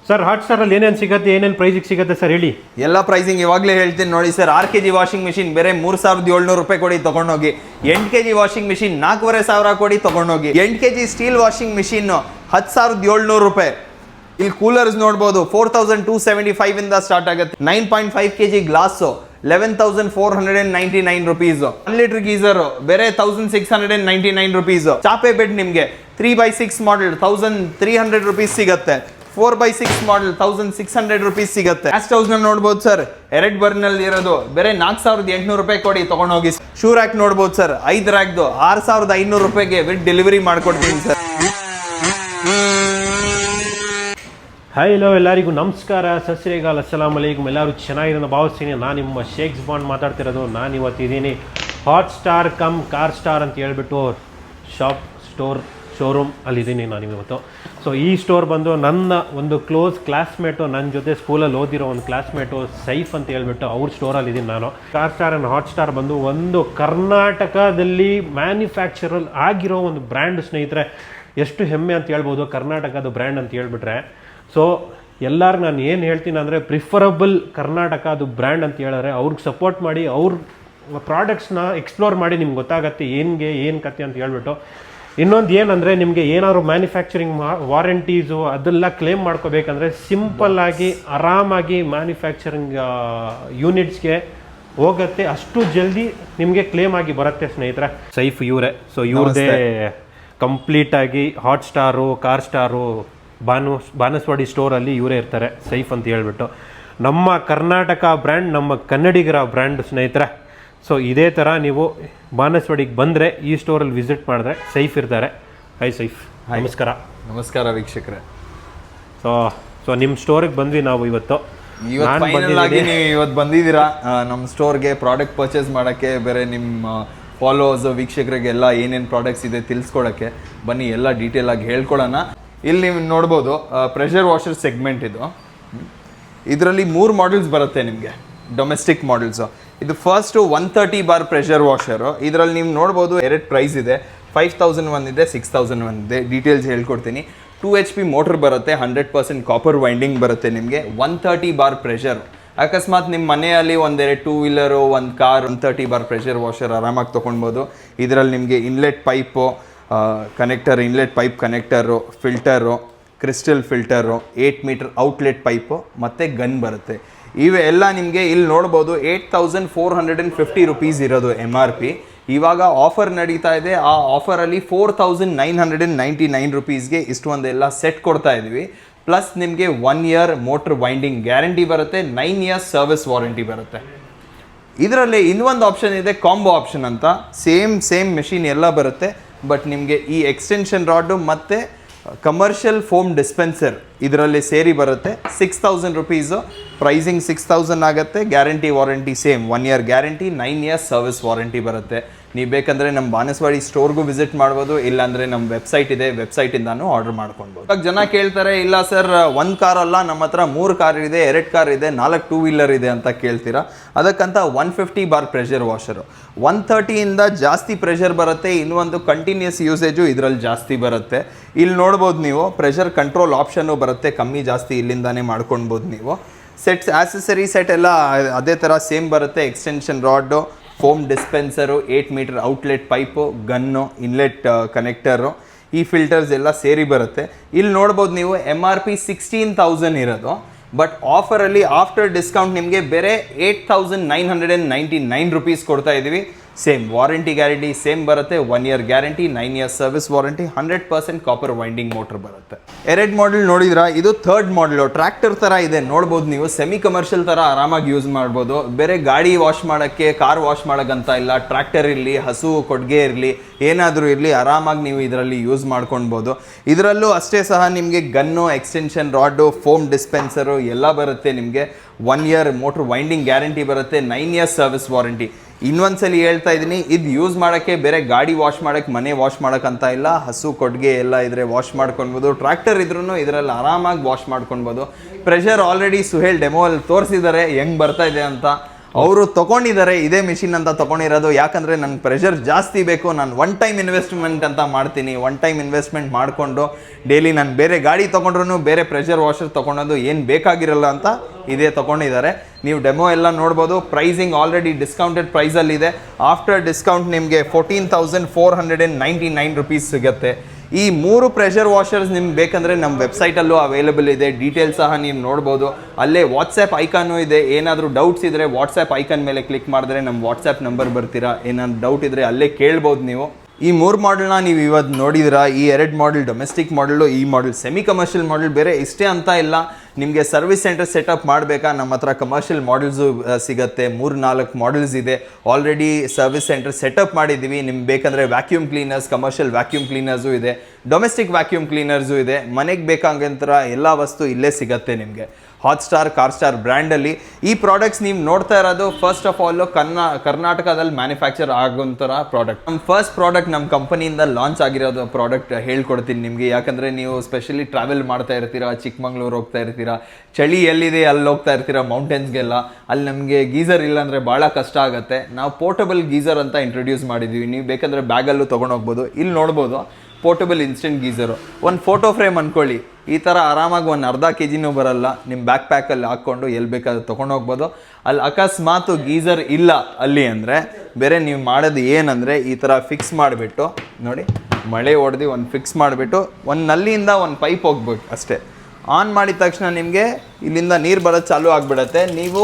Sir ಹಾಟ್ಸ್ಟಾರಲ್ಲಿ ಏನೇನು ಸಿಗುತ್ತೆ, ಏನೇನು ಪ್ರೈಸಿಗೆ ಸಿಗುತ್ತೆ ಸರ್ ಹೇಳಿ. ಎಲ್ಲ ಪ್ರೈಸಿಂಗ್ ಇವಾಗಲೇ ಹೇಳ್ತೀನಿ ನೋಡಿ ಸರ್. 6 kg ವಾಷಿಂಗ್ ಮಿಷಿನ್ ಬೇರೆ 3700 ರೂಪಾಯಿ ಕೊಡಿ ತೊಗೊಂಡೋಗಿ. 8 kg ವಾಷಿಂಗ್ ಮಿಷಿನ್ 4500 ಕೊಡಿ ತೊಗೊಂಡೋಗಿ. 8 kg ಸ್ಟೀಲ್ ವಾಷಿಂಗ್ ಮಿಷಿನ್ 10,700 ರೂಪಾಯಿ. ಇಲ್ಲಿ ಕೂಲರ್ಸ್ ನೋಡ್ಬೋದು 4275 ಇಂದ ಸ್ಟಾರ್ಟ್ ಆಗುತ್ತೆ. 9.5 kg glass 11,499 rupees. 1 litre geyser ಬೇರೆ 1,699 ರುಪೀಸ್. ಚಾಪೆ ಬೆಡ್ ನಿಮಗೆ 3x6 ಮಾಡೆಲ್ 1,300 ರುಪೀಸ್ ಸಿಗುತ್ತೆ. 4x6 ಮಾಡೆಲ್ 1,600 ರುಪೀಸ್ ಸಿಗುತ್ತೆ. ಗ್ಯಾಸ್ ಸ್ಟವ್ಸ್ ನೋಡ್ಬೋದು ಸರ್, 2 ಬರ್ನಲ್ ಇರೋದು ಬೇರೆ 4,800 ರೂಪಾಯಿ ಕೊಡಿ ತಗೊಂಡೋಗಿ. ಶೂ ರ್ಯಾಕ್ ನೋಡ್ಬೋದು ಸರ್, 5 ರ್ಯಾಕ್ದು 6,500 ರೂಪಾಯಿಗೆ ವಿತ್ ಡೆಲಿವರಿ ಮಾಡ್ಕೊಡ್ತೀನಿ ಸರ್. ಹಾಯ್ ಹಲೋ ಎಲ್ಲರಿಗೂ ನಮಸ್ಕಾರ, ಸತ್ ಶ್ರೀ ಅಕಾಲ್, ಅಸ್ಸಲಾಮ್ ಅಲೈಕುಮ್. ಎಲ್ಲರೂ ಚೆನ್ನಾಗಿರೋದು ಭಾವಿಸ್ತೀನಿ. ನಾನು ನಿಮ್ಮ ಶೇಕ್ಸ್ ಬಾಂಡ್ ಮಾತಾಡ್ತಿರೋದು. ನಾನು ಇವತ್ತಿದ್ದೀನಿ Hot Star cum Car Star ಅಂತ ಹೇಳ್ಬಿಟ್ಟು ಶೋರೂಮ್ ಅಲ್ಲಿದ್ದೀನಿ ನಾನು ಇವತ್ತು. ಸೊ ಈ ಸ್ಟೋರ್ ಬಂದು ನನ್ನ ಒಂದು ಕ್ಲೋಸ್ ಕ್ಲಾಸ್ಮೇಟು, ನನ್ನ ಜೊತೆ ಸ್ಕೂಲಲ್ಲಿ ಓದಿರೋ ಒಂದು ಕ್ಲಾಸ್ಮೇಟು ಸೈಫ್ ಅಂತ ಹೇಳ್ಬಿಟ್ಟು ಅವ್ರ ಸ್ಟೋರಲ್ಲಿದ್ದೀನಿ ನಾನು. Car star and hot star ಬಂದು ಒಂದು ಕರ್ನಾಟಕದಲ್ಲಿ ಮ್ಯಾನುಫ್ಯಾಕ್ಚರಲ್ ಆಗಿರೋ ಒಂದು ಬ್ರ್ಯಾಂಡ್ ಸ್ನೇಹಿತರೆ. ಎಷ್ಟು ಹೆಮ್ಮೆ ಅಂತ ಹೇಳ್ಬೋದು ಕರ್ನಾಟಕದ ಬ್ರ್ಯಾಂಡ್ ಅಂತ ಹೇಳ್ಬಿಟ್ರೆ. ಸೊ ಎಲ್ಲರೂ ನಾನು ಏನು ಹೇಳ್ತೀನಿ ಅಂದರೆ ಪ್ರಿಫರಬಲ್ ಕರ್ನಾಟಕ ಅದು ಬ್ರ್ಯಾಂಡ್ ಅಂತ ಹೇಳಿದ್ರೆ ಅವ್ರಿಗೆ ಸಪೋರ್ಟ್ ಮಾಡಿ, ಅವ್ರ ಪ್ರಾಡಕ್ಟ್ಸ್ನ ಎಕ್ಸ್ಪ್ಲೋರ್ ಮಾಡಿ, ನಿಮ್ಗೆ ಗೊತ್ತಾಗತ್ತೆ ಏನು ಕತೆ ಅಂತ ಹೇಳ್ಬಿಟ್ಟು. ಇನ್ನೊಂದು ಏನಂದರೆ ನಿಮಗೆ ಏನಾದ್ರು ಮ್ಯಾನುಫ್ಯಾಕ್ಚರಿಂಗ್ ವಾರಂಟೀಸು ಅದೆಲ್ಲ ಕ್ಲೇಮ್ ಮಾಡ್ಕೋಬೇಕಂದ್ರೆ ಸಿಂಪಲ್ಲಾಗಿ ಆರಾಮಾಗಿ ಮ್ಯಾನುಫ್ಯಾಕ್ಚರಿಂಗ್ ಯೂನಿಟ್ಸ್ಗೆ ಹೋಗುತ್ತೆ. ಅಷ್ಟು ಜಲ್ದಿ ನಿಮಗೆ ಕ್ಲೇಮ್ ಆಗಿ ಬರುತ್ತೆ ಸ್ನೇಹಿತರೆ. ಸೈಫ್ ಇವರೇ. ಸೊ ಇವ್ರದ್ದೇ ಕಂಪ್ಲೀಟಾಗಿ Hot Star, Car Star, Banaswadi ಸ್ಟೋರಲ್ಲಿ ಇವರೇ ಇರ್ತಾರೆ, ಸೈಫ್ ಅಂತ ಹೇಳ್ಬಿಟ್ಟು. ನಮ್ಮ ಕರ್ನಾಟಕ ಬ್ರ್ಯಾಂಡ್, ನಮ್ಮ ಕನ್ನಡಿಗರ ಬ್ರ್ಯಾಂಡ್ ಸ್ನೇಹಿತರೆ. ಸೊ ಇದೇ ಥರ ನೀವು ಬಾನಸವಾಡಿಗೆ ಬಂದರೆ ಈ ಸ್ಟೋರಲ್ಲಿ ವಿಸಿಟ್ ಮಾಡಿದ್ರೆ ಸೈಫ್ ಇರ್ತಾರೆ. ಹಾಯ್ ಸೈಫ್, ನಮಸ್ಕಾರ. ನಮಸ್ಕಾರ ವೀಕ್ಷಕರೇ. ಸೊ ನಿಮ್ಮ ಸ್ಟೋರಿಗೆ ಬಂದ್ವಿ ನಾವು ಇವತ್ತು. ಇವತ್ತು ಬಂದಿದ್ದೀರಾ ನಮ್ಮ ಸ್ಟೋರ್ಗೆ ಪ್ರಾಡಕ್ಟ್ ಪರ್ಚೇಸ್ ಮಾಡೋಕ್ಕೆ, ಬೇರೆ ನಿಮ್ಮ ಫಾಲೋವರ್ಸ್ ವೀಕ್ಷಕರಿಗೆಲ್ಲ ಏನೇನು ಪ್ರಾಡಕ್ಟ್ಸ್ ಇದೆ ತಿಳಿಸ್ಕೊಡೋಕ್ಕೆ ಬನ್ನಿ, ಎಲ್ಲ ಡೀಟೇಲ್ ಆಗಿ ಹೇಳ್ಕೊಡೋಣ. ಇಲ್ಲಿ ನೀವು ನೋಡ್ಬೋದು ಪ್ರೆಷರ್ ವಾಷರ್ ಸೆಗ್ಮೆಂಟ್ ಇದು. ಇದರಲ್ಲಿ 3 ಮಾಡೆಲ್ಸ್ ಬರುತ್ತೆ ನಿಮಗೆ, ಡೊಮೆಸ್ಟಿಕ್ ಮಾಡೆಲ್ಸು. ಇದು ಫಸ್ಟು 130 ಬಾರ್ ಪ್ರೆಷರ್ ವಾಷರು. ಇದರಲ್ಲಿ ನೀವು ನೋಡ್ಬೋದು 2 ಪ್ರೈಸ್ ಇದೆ, 5,001 ಇದೆ, 6,001 ಇದೆ. ಡೀಟೇಲ್ಸ್ ಹೇಳ್ಕೊಡ್ತೀನಿ. 2 HP ಮೋಟ್ರ್ ಬರುತ್ತೆ, 100% ಕಾಪರ್ ವೈಂಡಿಂಗ್ ಬರುತ್ತೆ ನಿಮಗೆ. 130 ಬಾರ್ ಪ್ರೆಷರ್. ಅಕಸ್ಮಾತ್ ನಿಮ್ಮ ಮನೆಯಲ್ಲಿ ಒಂದೆರಡು 2 ವೀಲರು, ಒಂದು ಕಾರ್, 130 ಬಾರ್ ಪ್ರೆಷರ್ ವಾಷರ್ ಆರಾಮಾಗಿ ತೊಗೊಳ್ಬೋದು. ಇದರಲ್ಲಿ ನಿಮಗೆ inlet pipe, connector, inlet pipe connector, filter, crystal filter, 8 metre outlet pipe ಮತ್ತು ಗನ್ ಬರುತ್ತೆ. ಇವೆಲ್ಲ ನಿಮಗೆ ಇಲ್ಲಿ ನೋಡ್ಬೋದು 8,450 ರುಪೀಸ್ ಇರೋದು MRP. ಇವಾಗ ಆಫರ್ ನಡೀತಾ ಇದೆ. ಆ ಆಫರಲ್ಲಿ 4,999 ರುಪೀಸ್ಗೆ ಇಷ್ಟೊಂದೆಲ್ಲ ಸೆಟ್ ಕೊಡ್ತಾ ಇದ್ವಿ. ಪ್ಲಸ್ ನಿಮಗೆ 1 ಇಯರ್ ಮೋಟ್ರ್ ವೈಂಡಿಂಗ್ ಗ್ಯಾರಂಟಿ ಬರುತ್ತೆ, 9 ಇಯರ್ಸ್ ಸರ್ವಿಸ್ ವಾರಂಟಿ ಬರುತ್ತೆ. ಇದರಲ್ಲಿ ಇನ್ನೊಂದು ಆಪ್ಷನ್ ಇದೆ, ಕಾಂಬೋ ಆಪ್ಷನ್ ಅಂತ. ಸೇಮ್ ಮೆಷಿನ್ ಎಲ್ಲ ಬರುತ್ತೆ, ಬಟ್ ನಿಮಗೆ ಈ ಎಕ್ಸ್ಟೆನ್ಷನ್ ರಾಡು ಮತ್ತು ಕಮರ್ಷಿಯಲ್ ಫೋಮ್ ಡಿಸ್ಪೆನ್ಸರ್ ಇದರಲ್ಲಿ ಸೇರಿ ಬರುತ್ತೆ. 6,000 ರುಪೀಸು ಪ್ರೈಸಿಂಗ್. 6,000 ಆಗುತ್ತೆ. Guarantee warranty same, 1 year guarantee, 9 years service warranty ಬರುತ್ತೆ. ನೀವು ಬೇಕಂದರೆ ನಮ್ಮ ಬಾನಸವಾಡಿ ಸ್ಟೋರ್ಗೂ ವಿಸಿಟ್ ಮಾಡ್ಬೋದು, ಇಲ್ಲಾಂದರೆ ನಮ್ಮ ವೆಬ್ಸೈಟ್ ಇದೆ, ವೆಬ್ಸೈಟಿಂದಾನು ಆರ್ಡರ್ ಮಾಡ್ಕೊಳ್ಬೋದು. ಇವಾಗ ಜನ ಕೇಳ್ತಾರೆ, ಇಲ್ಲ ಸರ್ 1 ಕಾರ್ ಅಲ್ಲ, ನಮ್ಮ ಹತ್ರ 3 ಕಾರ್ ಇದೆ, 2 ಕಾರ್ ಇದೆ, 4 2 ವೀಲರ್ ಇದೆ ಅಂತ ಕೇಳ್ತೀರಾ. ಅದಕ್ಕಂತ 150 ಬಾರ್ ಪ್ರೆಷರ್ ವಾಷರು. 130 ಇಂದ ಜಾಸ್ತಿ ಪ್ರೆಷರ್ ಬರುತ್ತೆ. ಇನ್ನೊಂದು ಕಂಟಿನ್ಯೂಸ್ ಯೂಸೇಜು ಇದರಲ್ಲಿ ಜಾಸ್ತಿ ಬರುತ್ತೆ. ಇಲ್ಲಿ ನೋಡ್ಬೋದು ನೀವು ಪ್ರೆಷರ್ ಕಂಟ್ರೋಲ್ ಆಪ್ಷನ್ನು ಬರುತ್ತೆ, ಕಮ್ಮಿ ಜಾಸ್ತಿ ಇಲ್ಲಿಂದಾನೇ ಮಾಡ್ಕೊಳ್ಬೋದು ನೀವು. ಸೆಟ್ಸ್ ಆಕ್ಸೆಸರಿ ಸೆಟ್ ಎಲ್ಲ ಅದೇ ಥರ ಸೇಮ್ ಬರುತ್ತೆ. Extension rod, foam dispenser, 8 metre outlet pipe, gun, inlet connector, ಈ ಫಿಲ್ಟರ್ಸ್ ಎಲ್ಲ ಸೇರಿ ಬರುತ್ತೆ. ಇಲ್ಲಿ ನೋಡ್ಬೋದು ನೀವು MRP 16,000 ಇರೋದು, ಬಟ್ ಆಫರಲ್ಲಿ ಆಫ್ಟರ್ ಡಿಸ್ಕೌಂಟ್ ನಿಮಗೆ ಬೇರೆ 8,999 ರುಪೀಸ್ ಕೊಡ್ತಾ ಇದ್ದೀವಿ. ಸೇಮ್ ವಾರಂಟಿ ಗ್ಯಾರಂಟಿ ಸೇಮ್ ಬರುತ್ತೆ, 1 year guarantee, 9 years service warranty, 100% copper winding motor ಬರುತ್ತೆ. 2 ಮಾಡೆಲ್ ನೋಡಿದ್ರಾ, ಇದು 3rd ಮಾಡೆಲು. ಟ್ರ್ಯಾಕ್ಟರ್ ಥರ ಇದೆ ನೋಡ್ಬೋದು ನೀವು, ಸೆಮಿ ಕಮರ್ಷಿಯಲ್ ಥರ ಆರಾಮಾಗಿ ಯೂಸ್ ಮಾಡ್ಬೋದು. ಬೇರೆ ಗಾಡಿ ವಾಶ್ ಮಾಡೋಕ್ಕೆ, ಕಾರ್ ವಾಶ್ ಮಾಡೋಕ್ಕಂತ ಇಲ್ಲ, ಟ್ರ್ಯಾಕ್ಟರ್ ಇರಲಿ, ಹಸು ಕೊಡುಗೆ ಇರಲಿ, ಏನಾದರೂ ಇರಲಿ ಆರಾಮಾಗಿ ನೀವು ಇದರಲ್ಲಿ ಯೂಸ್ ಮಾಡ್ಕೊಳ್ಬೋದು. ಇದರಲ್ಲೂ ಅಷ್ಟೇ ಸಹ ನಿಮಗೆ gun, extension rod, foam dispenser ಎಲ್ಲ ಬರುತ್ತೆ. ನಿಮಗೆ 1 ಇಯರ್ ಮೋಟ್ರ್ ವೈಂಡಿಂಗ್ ಗ್ಯಾರಂಟಿ ಬರುತ್ತೆ, 9 ಇಯರ್ಸ್ ಸರ್ವಿಸ್ ವಾರಂಟಿ. ಇನ್ನೊಂದ್ಸಲಿ ಹೇಳ್ತಾ ಇದ್ದೀನಿ, ಇದು ಯೂಸ್ ಮಾಡೋಕ್ಕೆ ಬೇರೆ ಗಾಡಿ ವಾಶ್ ಮಾಡೋಕ್ಕೆ, ಮನೆ ವಾಶ್ ಮಾಡೋಕ್ಕಂತ ಇಲ್ಲ, ಹಸು ಕೊಡುಗೆ ಎಲ್ಲ ಇದ್ರೆ ವಾಶ್ ಮಾಡ್ಕೊಳ್ಬೋದು. ಟ್ರ್ಯಾಕ್ಟರ್ ಇದ್ರೂ ಇದರಲ್ಲಿ ಆರಾಮಾಗಿ ವಾಶ್ ಮಾಡ್ಕೊಳ್ಬೋದು. ಪ್ರೆಷರ್ ಆಲ್ರೆಡಿ ಸುಹೇಲ್ ಡೆಮೋಲ್ಲಿ ತೋರಿಸಿದ್ದಾರೆ ಹೆಂಗೆ ಬರ್ತಾ ಇದೆ ಅಂತ. ಅವರು ತಗೊಂಡಿದ್ದಾರೆ ಇದೇ ಮಿಷಿನ್ ಅಂತ ತಗೊಂಡಿರೋದು. ಯಾಕಂದ್ರೆ ನನ್ಗೆ ಪ್ರೆಷರ್ ಜಾಸ್ತಿ ಬೇಕು, ನಾನು ಒನ್ ಟೈಮ್ ಇನ್ವೆಸ್ಟ್ಮೆಂಟ್ ಅಂತ ಮಾಡ್ತೀನಿ. ಒನ್ ಟೈಮ್ ಇನ್ವೆಸ್ಟ್ಮೆಂಟ್ ಮಾಡಿಕೊಂಡು ಡೈಲಿ ನಾನು ಬೇರೆ ಗಾಡಿ ತೊಗೊಂಡ್ರು ಬೇರೆ ಪ್ರೆಷರ್ ವಾಷರ್ ತೊಗೊಳೋದು ಏನು ಬೇಕಾಗಿರಲ್ಲ ಅಂತ ಇದೇ ತೊಗೊಂಡಿದ್ದಾರೆ. ನೀವು ಡೆಮೋ ಎಲ್ಲ ನೋಡ್ಬೋದು. ಪ್ರೈಸಿಂಗ್ ಆಲ್ರೆಡಿ ಡಿಸ್ಕೌಂಟೆಡ್ ಪ್ರೈಸಲ್ಲಿದೆ. ಆಫ್ಟರ್ ಡಿಸ್ಕೌಂಟ್ ನಿಮಗೆ 14,499 ರುಪೀಸ್ ಸಿಗುತ್ತೆ. ಈ 3 ಪ್ರೆಷರ್ ವಾಷರ್ಸ್ ನಿಮ್ಗೆ ಬೇಕಂದರೆ ನಮ್ಮ ವೆಬ್ಸೈಟಲ್ಲೂ ಅವೈಲೇಬಲ್ ಇದೆ. ಡೀಟೇಲ್ಸ್ ಸಹ ನೀವು ನೋಡ್ಬೋದು. ಅಲ್ಲೇ ವಾಟ್ಸಪ್ ಐಕಾನು ಇದೆ. ಏನಾದರೂ ಡೌಟ್ಸ್ ಇದ್ದರೆ ವಾಟ್ಸಪ್ ಐಕಾನ್ ಮೇಲೆ ಕ್ಲಿಕ್ ಮಾಡಿದ್ರೆ ನಮ್ಮ ವಾಟ್ಸಪ್ ನಂಬರ್ ಬರ್ತೀರಾ. ಏನಾದ್ರು ಡೌಟ್ ಇದ್ದರೆ ಅಲ್ಲೇ ಕೇಳ್ಬೋದು ನೀವು. ಈ 3 ಮಾಡೆಲ್ನ ನೀವು ಇವತ್ತು ನೋಡಿದಿರಾ. ಈ 2 ಮಾಡೆಲ್ ಡೊಮೆಸ್ಟಿಕ್ ಮಾಡಲು, ಈ ಮಾಡೆಲ್ ಸೆಮಿ ಕಮರ್ಷಿಯಲ್ ಮಾಡೆಲ್. ಬೇರೆ ಇಷ್ಟೇ ಅಂತ ಇಲ್ಲ, ನಿಮಗೆ ಸರ್ವಿಸ್ ಸೆಂಟರ್ ಸೆಟಪ್ ಮಾಡಬೇಕಾ, ನಮ್ಮ ಹತ್ರ ಕಮರ್ಷಿಯಲ್ ಮಾಡೆಲ್ಸು ಸಿಗುತ್ತೆ. 3-4 ಮಾಡೆಲ್ಸ್ ಇದೆ. ಆಲ್ರೆಡಿ ಸರ್ವಿಸ್ ಸೆಂಟರ್ ಸೆಟಪ್ ಮಾಡಿದ್ದೀವಿ. ನಿಮ್ಗೆ ಬೇಕಂದರೆ vacuum cleaners, commercial vacuum cleaners ಇದೆ, ಡೊಮೆಸ್ಟಿಕ್ ವ್ಯಾಕ್ಯೂಮ್ ಕ್ಲೀನರ್ಸು ಇದೆ. ಮನೆಗೆ ಬೇಕಾಗಂತರ ಎಲ್ಲ ವಸ್ತು ಇಲ್ಲೇ ಸಿಗುತ್ತೆ ನಿಮಗೆ. ಹಾಟ್ಸ್ಟಾರ್, ಕಾರ್ಸ್ಟಾರ್ ಬ್ರ್ಯಾಂಡಲ್ಲಿ ಈ ಪ್ರಾಡಕ್ಟ್ಸ್ ನೀವು ನೋಡ್ತಾ ಇರೋದು ಫಸ್ಟ್ ಆಫ್ ಆಲ್ ಕರ್ನಾಟಕದಲ್ಲಿ ಮ್ಯಾನುಫ್ಯಾಕ್ಚರ್ ಆಗೋಂಥರ ಪ್ರಾಡಕ್ಟ್. ನಮ್ಮ ಫಸ್ಟ್ ಪ್ರಾಡಕ್ಟ್ ನಮ್ಮ ಕಂಪನಿಯಿಂದ ಲಾಂಚ್ ಆಗಿರೋದು ಪ್ರಾಡಕ್ಟ್ ಹೇಳ್ಕೊಡ್ತೀನಿ ನಿಮಗೆ. ಯಾಕಂದರೆ ನೀವು ಸ್ಪೆಷಲಿ ಟ್ರಾವೆಲ್ ಮಾಡ್ತಾ ಇರ್ತೀರಾ, ಚಿಕ್ಕಮಂಗ್ಳೂರು ಹೋಗ್ತಾ ಇರ್ತೀರಾ, ಚಳಿ ಎಲ್ಲಿದೆ ಅಲ್ಲಿ ಹೋಗ್ತಾ ಇರ್ತೀರಾ, ಮೌಂಟೇನ್ಸ್ಗೆಲ್ಲ. ಅಲ್ಲಿ ನಮಗೆ ಗೀಸರ್ ಇಲ್ಲ ಅಂದರೆ ಭಾಳ ಕಷ್ಟ ಆಗುತ್ತೆ. ನಾವು ಪೋರ್ಟಬಲ್ ಗೀಸರ್ ಅಂತ ಇಂಟ್ರೊಡ್ಯೂಸ್ ಮಾಡಿದ್ದೀವಿ. ನೀವು ಬೇಕಂದರೆ ಬ್ಯಾಗಲ್ಲೂ ತೊಗೊಂಡೋಗ್ಬೋದು. ಇಲ್ಲಿ ನೋಡ್ಬೋದು ಪೋರ್ಟಬಲ್ ಇನ್ಸ್ಟೆಂಟ್ ಗೀಸರು. ಒಂದು ಫೋಟೋ ಫ್ರೇಮ್ ಅಂದ್ಕೊಳ್ಳಿ, ಈ ಥರ ಆರಾಮಾಗಿ ಒಂದು ಅರ್ಧ kg ಬರಲ್ಲ. ನಿಮ್ಮ ಬ್ಯಾಕ್ ಪ್ಯಾಕಲ್ಲಿ ಹಾಕ್ಕೊಂಡು ಎಲ್ಲಿ ಬೇಕಾದ್ರೂ ತೊಗೊಂಡೋಗ್ಬೋದು. ಅಲ್ಲಿ ಅಕಸ್ಮಾತ್ ಗೀಸರ್ ಇಲ್ಲ ಅಲ್ಲಿ ಅಂದರೆ ಬೇರೆ ನೀವು ಮಾಡೋದು ಏನಂದರೆ ಈ ಥರ ಫಿಕ್ಸ್ ಮಾಡಿಬಿಟ್ಟು ನೋಡಿ, ಮಳೆ ಹೊಡೆದು ಒಂದು ಫಿಕ್ಸ್ ಮಾಡಿಬಿಟ್ಟು ಒಂದು ನಲ್ಲಿಯಿಂದ ಒಂದು ಪೈಪ್ ಹೋಗ್ಬೇಕು ಅಷ್ಟೇ. ಆನ್ ಮಾಡಿದ ತಕ್ಷಣ ನಿಮಗೆ ಇಲ್ಲಿಂದ ನೀರು ಬರೋದು ಚಾಲೂ ಆಗಿಬಿಡುತ್ತೆ. ನೀವು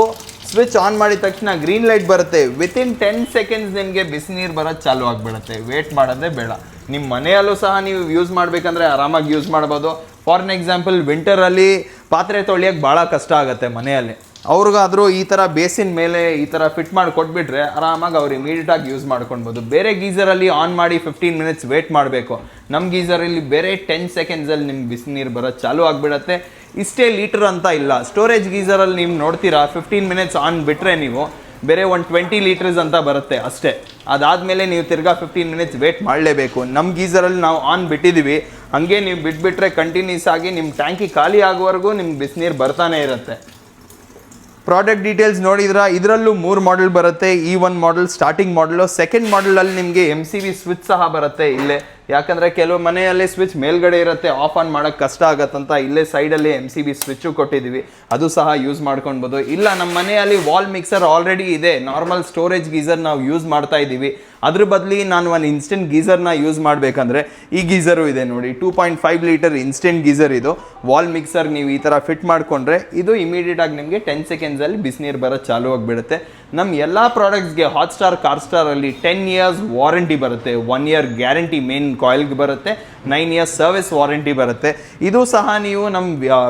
ಸ್ವಿಚ್ ಆನ್ ಮಾಡಿದ ತಕ್ಷಣ ಗ್ರೀನ್ ಲೈಟ್ ಬರುತ್ತೆ. ವಿತಿನ್ 10 ಸೆಕೆಂಡ್ಸ್ ನಿಮಗೆ ಬಿಸಿ ನೀರು ಬರೋದು ಚಾಲೂ ಆಗಿಬಿಡುತ್ತೆ. ವೇಟ್ ಮಾಡೋದೇ ಬೇಡ. ನಿಮ್ಮ ಮನೆಯಲ್ಲೂ ಸಹ ನೀವು ಯೂಸ್ ಮಾಡಬೇಕಂದ್ರೆ ಆರಾಮಾಗಿ ಯೂಸ್ ಮಾಡ್ಬೋದು. ಫಾರ್ ಎಕ್ಸಾಂಪಲ್ ವಿಂಟರಲ್ಲಿ ಪಾತ್ರೆ ತೊಳಿಯೋಕ್ಕೆ ಭಾಳ ಕಷ್ಟ ಆಗುತ್ತೆ ಮನೆಯಲ್ಲಿ. ಅವ್ರಿಗಾದರೂ ಈ ಥರ ಬೇಸಿನ್ ಮೇಲೆ ಈ ಥರ ಫಿಟ್ ಮಾಡಿ ಕೊಟ್ಬಿಟ್ರೆ ಆರಾಮಾಗಿ ಅವ್ರು ಇಮಿಡಿಯೇಟಾಗಿ ಯೂಸ್ ಮಾಡ್ಕೊಳ್ಬೋದು. ಬೇರೆ ಗೀಸರಲ್ಲಿ ಆನ್ ಮಾಡಿ 15 ಮಿನಿಟ್ಸ್ ವೇಟ್ ಮಾಡಬೇಕು. ನಮ್ಮ ಗೀಸರಲ್ಲಿ ಬೇರೆ 10 ಸೆಕೆಂಡ್ಸಲ್ಲಿ ನಿಮ್ಗೆ ಬಿಸಿ ನೀರು ಬರೋದು ಚಾಲೂ ಆಗಿಬಿಡತ್ತೆ. ಇಷ್ಟೇ ಲೀಟ್ರ್ ಅಂತ ಇಲ್ಲ. ಸ್ಟೋರೇಜ್ ಗೀಸರಲ್ಲಿ ನೀವು ನೋಡ್ತೀರಾ 15 ಮಿನಿಟ್ಸ್ ಆನ್ ಬಿಟ್ಟರೆ ನೀವು ಬೇರೆ ಒಂದು 20 ಲೀಟರ್ಸ್ ಅಂತ ಬರುತ್ತೆ ಅಷ್ಟೇ. ಅದಾದಮೇಲೆ ನೀವು ತಿರ್ಗಾ 15 ಮಿನಿಟ್ಸ್ ವೇಟ್ ಮಾಡಲೇಬೇಕು. ನಮ್ಮ ಗೀಸರಲ್ಲಿ ನಾವು ಆನ್ ಬಿಟ್ಟಿದ್ದೀವಿ, ಹಾಗೆ ನೀವು ಬಿಟ್ಬಿಟ್ರೆ ಕಂಟಿನ್ಯೂಸ್ ಆಗಿ ನಿಮ್ಮ ಟ್ಯಾಂಕಿ ಖಾಲಿ ಆಗೋವರೆಗೂ ನಿಮ್ಗೆ ಬಿಸಿನೀರು ಬರ್ತಾನೆ ಇರುತ್ತೆ. ಪ್ರಾಡಕ್ಟ್ ಡೀಟೇಲ್ಸ್ ನೋಡಿದ್ರೆ ಇದರಲ್ಲೂ 3 ಮಾಡೆಲ್ ಬರುತ್ತೆ. ಈ ಒಂದು ಮಾಡೆಲ್ ಸ್ಟಾರ್ಟಿಂಗ್ ಮಾಡಲು. ಸೆಕೆಂಡ್ ಮಾಡಲಲ್ಲಿ ನಿಮಗೆ MCB ಸ್ವಿಚ್ ಸಹ ಬರುತ್ತೆ ಇಲ್ಲೇ. ಯಾಕಂದರೆ ಕೆಲವು ಮನೆಯಲ್ಲಿ ಸ್ವಿಚ್ ಮೇಲ್ಗಡೆ ಇರುತ್ತೆ, ಆಫ್ ಆನ್ ಮಾಡೋಕ್ಕೆ ಕಷ್ಟ ಆಗತ್ತಂತ ಇಲ್ಲೇ ಸೈಡಲ್ಲಿ MCB ಸ್ವಿಚ್ಚು ಕೊಟ್ಟಿದ್ದೀವಿ. ಅದು ಸಹ ಯೂಸ್ ಮಾಡ್ಕೊಳ್ಬೋದು. ಇಲ್ಲ ನಮ್ಮ ಮನೆಯಲ್ಲಿ ವಾಲ್ ಮಿಕ್ಸರ್ ಆಲ್ರೆಡಿ ಇದೆ, ನಾರ್ಮಲ್ ಸ್ಟೋರೇಜ್ ಗೀಸರ್ ನಾವು ಯೂಸ್ ಮಾಡ್ತಾ ಇದ್ದೀವಿ, ಅದ್ರ ಬದಲಿ ನಾನು ಒಂದು ಇನ್ಸ್ಟೆಂಟ್ ಗೀಸರ್ನ ಯೂಸ್ ಮಾಡಬೇಕಂದ್ರೆ ಈ ಗೀಸರು ಇದೆ ನೋಡಿ. 2.5 ಲೀಟರ್ ಇನ್ಸ್ಟೆಂಟ್ ಗೀಸರ್ ಇದು. ವಾಲ್ ಮಿಕ್ಸರ್ ನೀವು ಈ ಥರ ಫಿಟ್ ಮಾಡಿಕೊಂಡ್ರೆ ಇದು ಇಮಿಡಿಯೇಟಾಗಿ ನಿಮಗೆ 10 ಸೆಕೆಂಡ್ಸಲ್ಲಿ ಬಿಸಿನೀರು ಬರೋದು ಚಾಲೂ ಆಗಿಬಿಡುತ್ತೆ. ನಮ್ಮ ಎಲ್ಲ ಪ್ರಾಡಕ್ಟ್ಸ್ಗೆ ಹಾಟ್ಸ್ಟಾರ್, ಕಾರ್ಸ್ಟಾರಲ್ಲಿ 10 ಇಯರ್ಸ್ ವಾರಂಟಿ ಬರುತ್ತೆ. 1 ಇಯರ್ ಗ್ಯಾರಂಟಿ ಮೇನ್ ಕಾಯಿಲ್ಗೆ ಬರುತ್ತೆ. 9 ಇಯರ್ಸ್ ಸರ್ವಿಸ್ ವಾರಂಟಿ ಬರುತ್ತೆ. ಇದು ಸಹ ನೀವು ನಮ್ಮ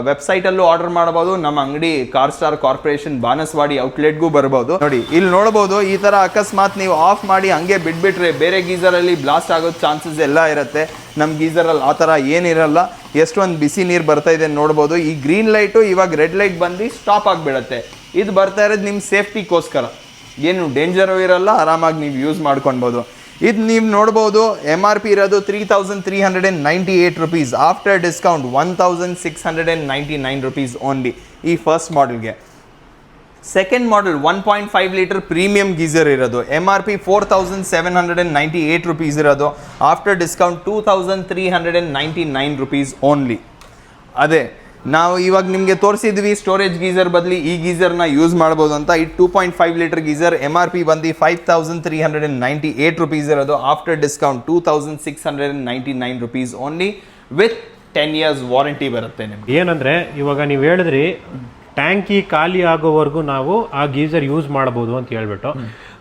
ವೆಬ್ಸೈಟಲ್ಲೂ ಆರ್ಡರ್ ಮಾಡ್ಬೋದು. ನಮ್ಮ ಅಂಗಡಿ ಕಾರ್ಸ್ಟಾರ್ ಕಾರ್ಪೊರೇಷನ್ ಬಾನಸವಾಡಿ ಔಟ್ಲೆಟ್ಗೂ ಬರ್ಬೋದು. ನೋಡಿ ಇಲ್ಲಿ ನೋಡ್ಬೋದು, ಈ ಥರ ಅಕಸ್ಮಾತ್ ನೀವು ಆಫ್ ಮಾಡಿ ಹಂಗೆ ಬಿಟ್ಬಿಟ್ರೆ ಬೇರೆ ಗೀಸರಲ್ಲಿ ಬ್ಲಾಸ್ಟ್ ಆಗೋದು ಚಾನ್ಸಸ್ ಎಲ್ಲ ಇರುತ್ತೆ. ನಮ್ಮ ಗೀಸರಲ್ಲಿ ಆ ಥರ ಏನಿರಲ್ಲ. ಎಷ್ಟೊಂದು ಬಿಸಿ ನೀರು ಬರ್ತಾ ಇದೆ ನೋಡ್ಬೋದು. ಈ ಗ್ರೀನ್ ಲೈಟು ಇವಾಗ ರೆಡ್ ಲೈಟ್ ಬಂದು ಸ್ಟಾಪ್ ಆಗಿಬಿಡುತ್ತೆ. ಇದು ಬರ್ತಾ ಇರೋದು ನಿಮ್ಮ ಸೇಫ್ಟಿಗೋಸ್ಕರ, ಏನು ಡೇಂಜರು ಇರಲ್ಲ, ಆರಾಮಾಗಿ ನೀವು ಯೂಸ್ ಮಾಡ್ಕೊಳ್ಬೋದು. ಇದು ನೀವು ನೋಡ್ಬೋದು MRP ಇರೋದು 3,398 rupees. After discount 1,699 rupees only ಈ ಫಸ್ಟ್ ಮಾಡೆಲ್ಗೆ. Second model 1.5 litre premium geyser ಇರೋದು. MRP 4,798 ರುಪೀಸ್ ಇರೋದು. After discount 2,399 rupees only. ಅದೇ ನಾವು ಇವಾಗ ನಿಮಗೆ ತೋರಿಸಿದ್ವಿ ಸ್ಟೋರೇಜ್ ಗೀಸರ್ ಬದಲಿ ಈ ಗೀಸರ್ನ ಯೂಸ್ ಮಾಡ್ಬೋದು ಅಂತ. ಈ 2.5 ಲೀಟರ್ ಗೀಸರ್ MRP ಬಂದು 5,398 ರುಪೀಸ್ ಇರೋದು. After discount 2,699 rupees only with 10 years warranty ಬರುತ್ತೆ ನಿಮ್ಗೆ. ಏನಂದರೆ ಇವಾಗ ನೀವು ಹೇಳಿದ್ರಿ ಟ್ಯಾಂಕಿ ಖಾಲಿ ಆಗೋವರೆಗೂ ನಾವು ಆ ಗೀಸರ್ ಯೂಸ್ ಮಾಡ್ಬೋದು ಅಂತ ಹೇಳ್ಬಿಟ್ಟು.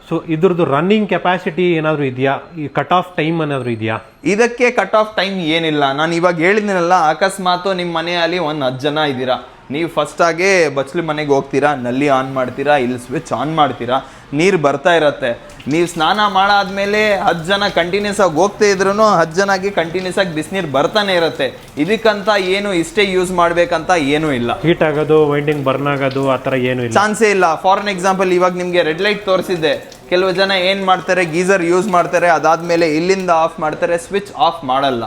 ಸೊ ಇದ್ರದ್ದು ರನ್ನಿಂಗ್ ಕೆಪಾಸಿಟಿ ಏನಾದರೂ ಇದೆಯಾ? ಈ ಕಟ್ ಆಫ್ ಟೈಮ್ ಏನಾದರೂ ಇದೆಯಾ? ಇದಕ್ಕೆ ಕಟ್ ಆಫ್ ಟೈಮ್ ಏನಿಲ್ಲ. ನಾನು ಇವಾಗ ಹೇಳಿದ್ದೀನಲ್ಲ, ಅಕಸ್ಮಾತ್ ನಿಮ್ಮ ಮನೆಯಲ್ಲಿ ಒಂದು 10 ಜನ ಇದ್ದೀರಾ, ನೀವು ಫಸ್ಟಾಗೆ ಬಚ್ಚಲು ಮನೆಗೆ ಹೋಗ್ತೀರಾ, ನಲ್ಲಿ ಆನ್ ಮಾಡ್ತೀರಾ, ಇಲ್ಲಿ ಸ್ವಿಚ್ ಆನ್ ಮಾಡ್ತೀರಾ, ನೀರು ಬರ್ತಾ ಇರತ್ತೆ. ನೀವು ಸ್ನಾನ ಮಾಡಾದ್ಮೇಲೆ 10 ಜನ ಕಂಟಿನ್ಯೂಸ್ ಆಗಿ ಹೋಗ್ತಾ ಇದ್ರು 10 ಜನಕ್ಕೆ ಕಂಟಿನ್ಯೂಸ್ ಆಗಿ ಬಿಸಿನೀರು ಬರ್ತಾನೆ ಇರುತ್ತೆ. ಇದಕ್ಕಂತ ಏನು ಇಷ್ಟೇ ಯೂಸ್ ಮಾಡ್ಬೇಕಂತ ಏನೂ ಇಲ್ಲ. ಹೀಟ್ ಆಗೋದು, ವೈಂಡಿಂಗ್ ಬರ್ನ್ ಆಗೋದು ಆ ಥರ ಏನು ಇಲ್ಲ, ಚಾನ್ಸೇ ಇಲ್ಲ. ಫಾರ್ ಎಕ್ಸಾಂಪಲ್ ಇವಾಗ ನಿಮಗೆ ರೆಡ್ ಲೈಟ್ ತೋರಿಸಿದ್ದೆ. ಕೆಲವು ಜನ ಏನು ಮಾಡ್ತಾರೆ, ಗೀಸರ್ ಯೂಸ್ ಮಾಡ್ತಾರೆ, ಅದಾದಮೇಲೆ ಇಲ್ಲಿಂದ ಆಫ್ ಮಾಡ್ತಾರೆ, ಸ್ವಿಚ್ ಆಫ್ ಮಾಡಲ್ಲ.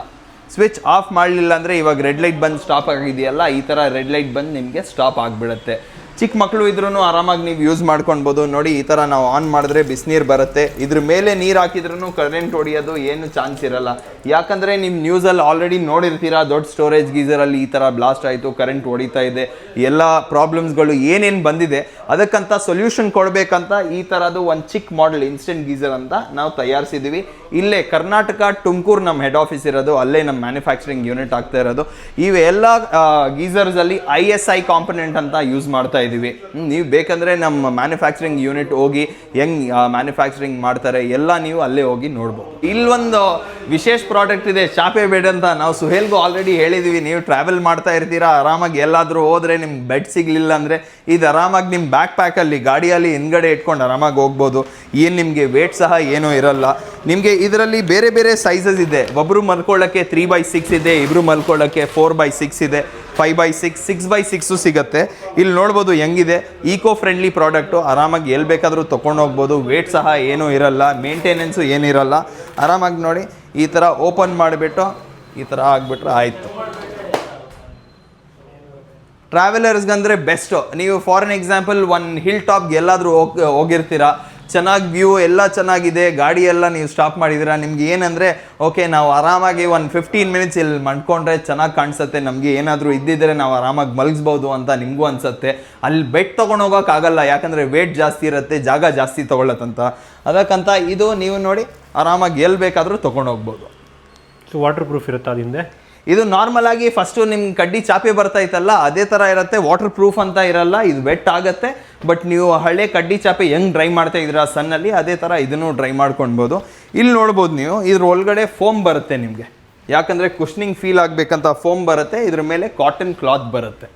ಸ್ವಿಚ್ ಆಫ್ ಮಾಡಲಿಲ್ಲ ಅಂದರೆ ಇವಾಗ ರೆಡ್ ಲೈಟ್ ಬಂದು ಸ್ಟಾಪ್ ಆಗಿದೆಯಲ್ಲ, ಈ ಥರ ರೆಡ್ ಲೈಟ್ ಬಂದು ನಿಮಗೆ ಸ್ಟಾಪ್ ಆಗಿಬಿಡುತ್ತೆ. ಚಿಕ್ಕ ಮಕ್ಕಳು ಇದ್ರೂ ಆರಾಮಾಗಿ ನೀವು ಯೂಸ್ ಮಾಡ್ಕೊಳ್ಬೋದು. ನೋಡಿ ಈ ಥರ ನಾವು ಆನ್ ಮಾಡಿದ್ರೆ ಬಿಸಿನೀರು ಬರುತ್ತೆ. ಇದ್ರ ಮೇಲೆ ನೀರು ಹಾಕಿದ್ರೂ ಕರೆಂಟ್ ಹೊಡಿಯೋದು ಏನು ಚಾನ್ಸ್ ಇರಲ್ಲ. ಯಾಕಂದರೆ ನಿಮ್ಮ ನ್ಯೂಸಲ್ಲಿ ಆಲ್ರೆಡಿ ನೋಡಿರ್ತೀರಾ, ದೊಡ್ಡ ಸ್ಟೋರೇಜ್ ಗೀಸರಲ್ಲಿ ಈ ಥರ ಬ್ಲಾಸ್ಟ್ ಆಯಿತು, ಕರೆಂಟ್ ಹೊಡಿತಾ ಇದೆ, ಎಲ್ಲ ಪ್ರಾಬ್ಲಮ್ಸ್ಗಳು ಏನೇನು ಬಂದಿದೆ ಅದಕ್ಕಂತ ಸೊಲ್ಯೂಷನ್ ಕೊಡಬೇಕಂತ ಈ ಥರದ್ದು ಒಂದು ಚಿಕ್ಕ ಮಾಡೆಲ್ ಇನ್ಸ್ಟೆಂಟ್ ಗೀಸರ್ ಅಂತ ನಾವು ತಯಾರಿಸಿದ್ದೀವಿ. ಇಲ್ಲೇ ಕರ್ನಾಟಕ ತುಮಕೂರು ನಮ್ಮ ಹೆಡ್ ಆಫೀಸ್ ಇರೋದು, ಅಲ್ಲೇ ನಮ್ಮ ಮ್ಯಾನುಫ್ಯಾಕ್ಚರಿಂಗ್ ಯೂನಿಟ್ ಆಗ್ತಾ ಇರೋದು. ಇವೆಲ್ಲ ಗೀಸರ್ಸಲ್ಲಿ ISI ಕಾಂಪೊನೆಂಟ್ ಅಂತ ಯೂಸ್ ಮಾಡ್ತಾ ಇದ್ದೀವಿ. ನೀವು ಬೇಕಂದರೆ ನಮ್ಮ ಮ್ಯಾನುಫ್ಯಾಕ್ಚರಿಂಗ್ ಯೂನಿಟ್ ಹೋಗಿ ಹೆಂಗೆ ಮ್ಯಾನುಫ್ಯಾಕ್ಚರಿಂಗ್ ಮಾಡ್ತಾರೆ ಎಲ್ಲ ನೀವು ಅಲ್ಲೇ ಹೋಗಿ ನೋಡ್ಬೋದು. ಇಲ್ಲೊಂದು ವಿಶೇಷ ಪ್ರಾಡಕ್ಟ್ ಇದೆ, ಚಾಪೆ ಬೆಡ್ ಅಂತ. ನಾವು ಸುಹೇಲ್ಗೂ ಆಲ್ರೆಡಿ ಹೇಳಿದ್ದೀವಿ, ನೀವು ಟ್ರಾವೆಲ್ ಮಾಡ್ತಾ ಇರ್ತೀರಾ, ಆರಾಮಾಗಿ ಎಲ್ಲಾದರೂ ಹೋದರೆ ನಿಮ್ಗೆ ಬೆಡ್ ಸಿಗಲಿಲ್ಲ ಅಂದರೆ ಇದು ಆರಾಮಾಗಿ ನಿಮ್ಮ ಬ್ಯಾಕ್ ಪ್ಯಾಕಲ್ಲಿ ಗಾಡಿಯಲ್ಲಿ ಹಿಂದ್ಗಡೆ ಇಟ್ಕೊಂಡು ಆರಾಮಾಗಿ ಹೋಗ್ಬೋದು. ಏನು ನಿಮಗೆ ವೇಟ್ ಸಹ ಏನೂ ಇರಲ್ಲ. ನಿಮಗೆ ಇದರಲ್ಲಿ ಬೇರೆ ಬೇರೆ ಸೈಜಸ್ ಇದೆ. ಒಬ್ಬರು ಮಲ್ಕೊಳ್ಳೋಕ್ಕೆ 3x6 ಇದೆ, ಇಬ್ಬರು ಮಲ್ಕೊಳ್ಳೋಕ್ಕೆ 4x6 ಇದೆ, 5x6, 6x6 ಸಿಗುತ್ತೆ. ಇಲ್ಲಿ ನೋಡ್ಬೋದು ಹೆಂಗಿದೆ, ಈಕೋ ಫ್ರೆಂಡ್ಲಿ ಪ್ರಾಡಕ್ಟು. ಆರಾಮಾಗಿ ಎಲ್ಲಿ ಬೇಕಾದರೂ ತೊಗೊಂಡು ಹೋಗ್ಬೋದು. ವೇಟ್ ಸಹ ಏನೂ ಇರಲ್ಲ, ಮೇಂಟೆನೆನ್ಸು ಏನಿರಲ್ಲ. ಆರಾಮಾಗಿ ನೋಡಿ ಈ ಥರ ಓಪನ್ ಮಾಡಿಬಿಟ್ಟು ಈ ಥರ ಆಗಿಬಿಟ್ರೆ ಆಯಿತು. ಟ್ರಾವೆಲರ್ಸ್ಗಂದರೆ ಬೆಸ್ಟು. ನೀವು ಫಾರ್ ಎಕ್ಸಾಂಪಲ್ ಒಂದು ಹಿಲ್ ಟಾಪ್ಗೆ ಎಲ್ಲಾದರೂ ಹೋಗಿರ್ತೀರಾ, ಚೆನ್ನಾಗಿ ವ್ಯೂ ಎಲ್ಲ ಚೆನ್ನಾಗಿದೆ, ಗಾಡಿ ಎಲ್ಲ ನೀವು ಸ್ಟಾಪ್ ಮಾಡಿದ್ದೀರಾ, ನಿಮ್ಗೆ ಏನಂದರೆ ಓಕೆ ನಾವು ಆರಾಮಾಗಿ ಒಂದು 15 ಮಿನಿಟ್ಸ್ ಇಲ್ಲಿ ಮಾಡ್ಕೊಂಡ್ರೆ ಚೆನ್ನಾಗಿ ಕಾಣಿಸುತ್ತೆ, ನಮಗೆ ಏನಾದರೂ ಇದ್ದಿದ್ದರೆ ನಾವು ಆರಾಮಾಗಿ ಮಲಗಿಸ್ಬೋದು ಅಂತ ನಿಮಗೂ ಅನಿಸುತ್ತೆ. ಅಲ್ಲಿ ಬೆಡ್ ತೊಗೊಂಡು ಹೋಗೋಕ್ಕಾಗಲ್ಲ, ಯಾಕಂದರೆ ವೇಟ್ ಜಾಸ್ತಿ ಇರುತ್ತೆ, ಜಾಗ ಜಾಸ್ತಿ ತೊಗೊಳತ್ತಂತ. ಅದಕ್ಕಂತ ಇದು ನೀವು ನೋಡಿ ಆರಾಮಾಗಿ ಎಲ್ಲಿ ಬೇಕಾದರೂ ತೊಗೊಂಡು ಹೋಗ್ಬೋದು. ಸೊ ವಾಟರ್ ಪ್ರೂಫ್ ಇರುತ್ತೆ ಅದಿಂದೆ. ಇದು ನಾರ್ಮಲ್ ಆಗಿ ಫಸ್ಟು ನಿಮ್ಮ ಕಡ್ಡಿ ಚಾಪೆ ಬರ್ತಾ ಇತ್ತಲ್ಲ ಅದೇ ಥರ ಇರುತ್ತೆ, ವಾಟರ್ ಪ್ರೂಫ್ ಅಂತ ಇರಲ್ಲ. ಇದು ವೆಟ್ ಆಗುತ್ತೆ, ಬಟ್ ನೀವು ಹಳೆ ಕಡ್ಡಿ ಚಾಪೆ ಹೆಂಗೆ ಡ್ರೈ ಮಾಡ್ತಾ ಇದ್ದೀರಾ ಸನ್ನಲ್ಲಿ ಅದೇ ಥರ ಇದನ್ನು ಡ್ರೈ ಮಾಡ್ಕೊಳ್ಬೋದು. ಇಲ್ಲಿ ನೋಡ್ಬೋದು ನೀವು, ಇದ್ರ ಒಳಗಡೆ ಫೋಮ್ ಬರುತ್ತೆ ನಿಮಗೆ, ಯಾಕಂದರೆ ಕುಷ್ನಿಂಗ್ ಫೀಲ್ ಆಗಬೇಕಂತ ಫೋಮ್ ಬರುತ್ತೆ. ಇದ್ರ ಮೇಲೆ ಕಾಟನ್ ಕ್ಲಾತ್ ಬರುತ್ತೆ.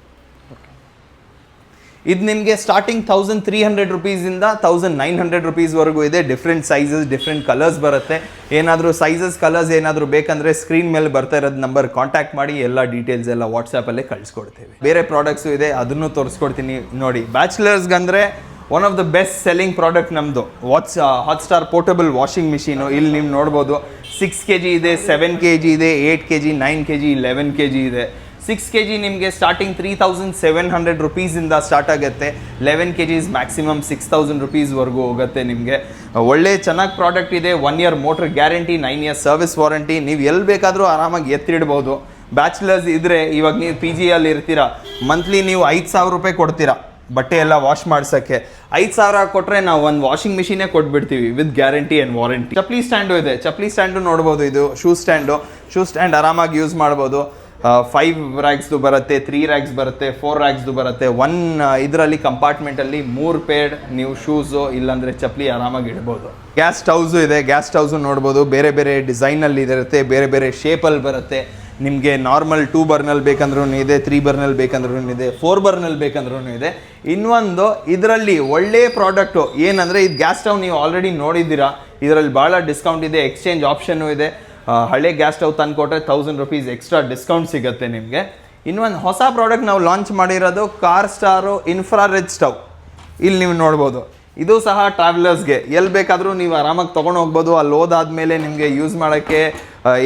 ಇದು ನಿಮಗೆ ಸ್ಟಾರ್ಟಿಂಗ್ 1300 ರುಪೀಸಿಂದ 1900 ರುಪೀಸ್ವರೆಗೂ ಇದೆ. ಡಿಫ್ರೆಂಟ್ ಸೈಜಸ್, ಡಿಫ್ರೆಂಟ್ ಕಲರ್ಸ್ ಬರುತ್ತೆ. ಏನಾದರೂ ಸೈಜಸ್ ಕಲರ್ಸ್ ಏನಾದರೂ ಬೇಕಂದರೆ ಸ್ಕ್ರೀನ್ ಮೇಲೆ ಬರ್ತಾ ಇರೋದು ನಂಬರ್ ಕಾಂಟ್ಯಾಕ್ಟ್ ಮಾಡಿ, ಎಲ್ಲ ಡೀಟೇಲ್ಸ್ ಎಲ್ಲ ವಾಟ್ಸಪ್ಪಲ್ಲೇ ಕಳಿಸ್ಕೊಡ್ತೇವೆ. ಬೇರೆ ಪ್ರಾಡಕ್ಟ್ಸು ಇದೆ, ಅದನ್ನು ತೋರಿಸ್ಕೊಡ್ತೀನಿ ನೋಡಿ. ಬ್ಯಾಚುಲರ್ಸ್ಗಂದರೆ one of the best selling product ನಮ್ಮದು ಹಾಟ್ಸ್ಟಾರ್ ಪೋರ್ಟಬಲ್ ವಾಷಿಂಗ್ ಮಿಷಿನು. ಇಲ್ಲಿ ನೀವು ನೋಡ್ಬೋದು 6 kg ಇದೆ, 7 kg ಇದೆ, 8 kg, 9 kg, 11 kg ಇದೆ. 6 kg ನಿಮಗೆ ಸ್ಟಾರ್ಟಿಂಗ್ 3700 ರುಪೀಸಿಂದ ಸ್ಟಾರ್ಟ್ ಆಗುತ್ತೆ. 11 kg ಮ್ಯಾಕ್ಸಿಮಮ್ 6000 ರುಪೀಸ್ವರೆಗೂ ಹೋಗುತ್ತೆ. ನಿಮಗೆ ಒಳ್ಳೆ ಚೆನ್ನಾಗಿ ಪ್ರಾಡಕ್ಟ್ ಇದೆ. 1 year motor guarantee, 9 years service warranty. ನೀವು ಎಲ್ಲಿ ಬೇಕಾದರೂ ಆರಾಮಾಗಿ ಎತ್ತಿಡ್ಬೋದು. ಬ್ಯಾಚುಲರ್ಸ್ ಇದ್ದರೆ ಇವಾಗ ನೀವು PGಯಲ್ಲಿ ಇರ್ತೀರಾ, ಮಂತ್ಲಿ ನೀವು 5000 ರೂಪಾಯಿ ಕೊಡ್ತೀರಾ ಬಟ್ಟೆ ಎಲ್ಲ ವಾಶ್ ಮಾಡ್ಸೋಕ್ಕೆ. 5000 ಕೊಟ್ಟರೆ ನಾವು ಒಂದು ವಾಷಿಂಗ್ ಮಿಷಿನೇ ಕೊಟ್ಬಿಡ್ತೀವಿ ವಿತ್ ಗ್ಯಾರಂಟಿ ಆ್ಯಂಡ್ ವಾರಂಟಿ. ಚಪ್ಪಲಿ ಸ್ಟ್ಯಾಂಡು ಇದೆ, ಚಪ್ಪಲಿ ಸ್ಟ್ಯಾಂಡು ನೋಡ್ಬೋದು. ಇದು ಶೂ ಸ್ಟ್ಯಾಂಡ್ ಆರಾಮಾಗಿ ಯೂಸ್ ಮಾಡ್ಬೋದು. 5 ರ್ಯಾಕ್ಸ್ದು ಬರುತ್ತೆ, 3 ರ್ಯಾಕ್ಸ್ ಬರುತ್ತೆ, 4 ರ್ಯಾಕ್ಸ್ದು ಬರುತ್ತೆ. ಇದರಲ್ಲಿ ಕಂಪಾರ್ಟ್ಮೆಂಟಲ್ಲಿ 3 ಪೇರ್ ನೀವು ಶೂಸು ಇಲ್ಲಾಂದರೆ ಚಪ್ಪಲಿ ಆರಾಮಾಗಿ ಇಡ್ಬೋದು. ಗ್ಯಾಸ್ ಸ್ಟವ್ಸು ಇದೆ, ಗ್ಯಾಸ್ ಸ್ಟವ್ಸು ನೋಡ್ಬೋದು. ಬೇರೆ ಬೇರೆ ಡಿಸೈನಲ್ಲಿ ಇರುತ್ತೆ, ಬೇರೆ ಬೇರೆ ಶೇಪಲ್ಲಿ ಬರುತ್ತೆ. ನಿಮಗೆ ನಾರ್ಮಲ್ 2 ಬರ್ನಲ್ಲಿ ಬೇಕಂದ್ರೂ ಇದೆ, 3 ಬರ್ನಲ್ಲಿ ಬೇಕಂದ್ರೂ ಇದೆ, 4 ಬರ್ನಲ್ಲಿ ಬೇಕಂದ್ರೂ ಇದೆ. ಇನ್ನೊಂದು ಇದರಲ್ಲಿ ಒಳ್ಳೆ ಪ್ರಾಡಕ್ಟು ಏನಂದರೆ, ಇದು ಗ್ಯಾಸ್ ಸ್ಟವ್ ನೀವು ಆಲ್ರೆಡಿ ನೋಡಿದ್ದೀರಾ. ಇದರಲ್ಲಿ ಭಾಳ ಡಿಸ್ಕೌಂಟ್ ಇದೆ, ಎಕ್ಸ್ಚೇಂಜ್ ಆಪ್ಷನ್ನು ಇದೆ. ಹಳೆ ಗ್ಯಾಸ್ ಸ್ಟವ್ ತಂದು ಕೊಟ್ಟರೆ 1000 ರೂಪೀಸ್ ಎಕ್ಸ್ಟ್ರಾ ಡಿಸ್ಕೌಂಟ್ ಸಿಗುತ್ತೆ ನಿಮಗೆ. ಇನ್ನೊಂದು ಹೊಸ ಪ್ರಾಡಕ್ಟ್ ನಾವು ಲಾಂಚ್ ಮಾಡಿರೋದು ಕಾರ್-ಸ್ಟಾರು ಇನ್ಫ್ರಾರೆಡ್ ಸ್ಟವ್. ಇಲ್ಲಿ ನೀವು ನೋಡ್ಬೋದು. ಇದು ಸಹ ಟ್ರಾವೆಲರ್ಸ್ಗೆ ಎಲ್ಲಿ ಬೇಕಾದರೂ ನೀವು ಆರಾಮಾಗಿ ತೊಗೊಂಡು ಹೋಗ್ಬೋದು. ಅಲ್ಲಿ ಹೋದಾದ್ಮೇಲೆ ನಿಮಗೆ ಯೂಸ್ ಮಾಡೋಕ್ಕೆ